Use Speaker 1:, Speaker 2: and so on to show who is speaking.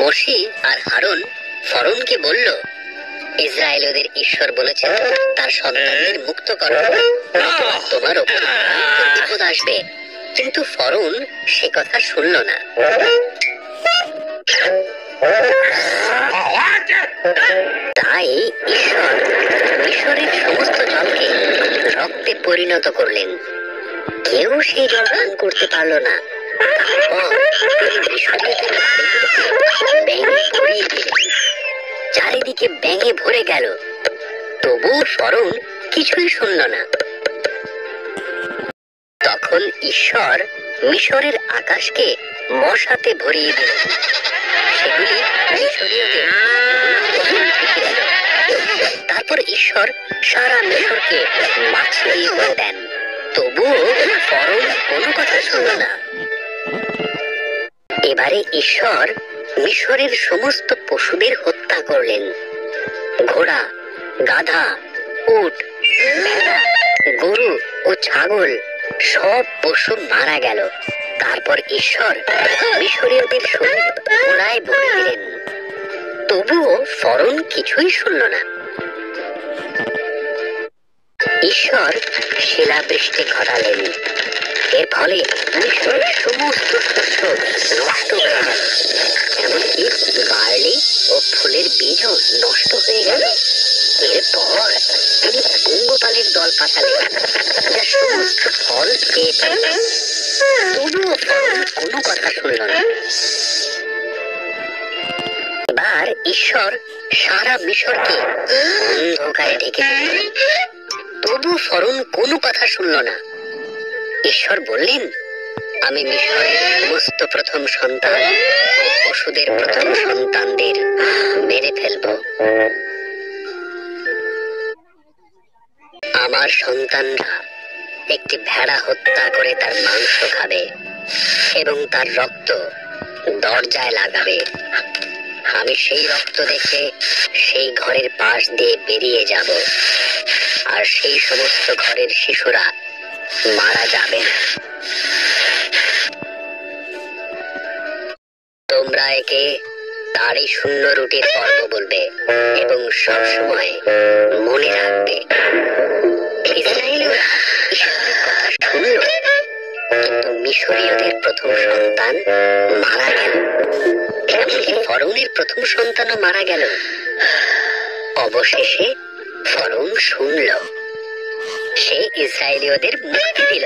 Speaker 1: Moshe আর হারুন ফরৌনকে বলল, ইসরায়েলীয়দের ঈশ্বর বলেছেন তার সন্তানদের মুক্ত করো, তোমার উপর বিপদ আসবে। কিন্তু ফরৌন সে কথা শুনল না। তাই ঈশ্বর মিশরের সমস্ত জলকে রক্তে পরিণত করলেন। কেউ সেই জল পান করতে পারল না। চারিদিকে ব্যাঙে ভরে গেল, তবুও ফরৌন কিছুই শুনল না। তখন ঈশ্বর মিশরের আকাশকে মশাতে ভরিয়ে দিলেন। সেগুলি মিশরীয়দের তারপর ঈশ্বর সারা মিশরকে মাছি দিয়ে ভরে দেন, তবুও ফরৌন কোনো কথা শুনল না। এবারে ঈশ্বর মিশরের সমস্ত পশুদের হত্যা করলেন। ঘোড়া, গাধা, উট, ভেড়া, গরু ও ছাগল সব পশু মারা গেল। তারপর ঈশ্বর মিশরীয়দের শরীর ঘোড়ায় ভরে দিলেন, তবুও ফরৌন কিছুই শুনল না। ঈশ্বর শিলাবৃষ্টি ঘটালেন। এর ফলে মিশরের সমস্ত শস্য নষ্ট হয়ে গেল, এমনকি বার্লি ও ফুলের বীজও নষ্ট হয়ে গেল। এরপর তিনি পঙ্গপালের দল পাঠালেন, যা সমস্ত ফল খেয়ে ফেলল। তবুও ফরৌন কোনো কথা শুনল না। এবার ঈশ্বর সারা মিশরকে অন্ধকারে ঢেকে দিলেন, তবু ফরৌন কোনো কথা শুনল না। ঈশ্বর বললেন, আমি মিশরের সমস্ত প্রথম সন্তান ও পশুদের প্রথম সন্তানদের মেরে ফেলব। আমার সন্তানরা একটি ভেড়া হত্যা করে তার মাংস খাবে এবং তার রক্ত দরজায় লাগাবে। আমি সেই রক্ত দেখে সেই ঘরের পাশ দিয়ে বেরিয়ে যাব, আর সেই সমস্ত ঘরের শিশুরা মারা যাবে না। তোমরা একে দাড়ি শূন্য রুটির পর্ব বলবে এবং সবসময় মনে রাখবে। ইসরায়েলীয়রা ঈশ্বরের কথা শুনল, কিন্তু মিশরীয়দের প্রথম সন্তান মারা গেল, এমনকি ফরৌনের প্রথম সন্তানও মারা গেল। অবশেষে ফরৌন শুনল, সে ইসরায়েলীয়দের মুক্তি দিল।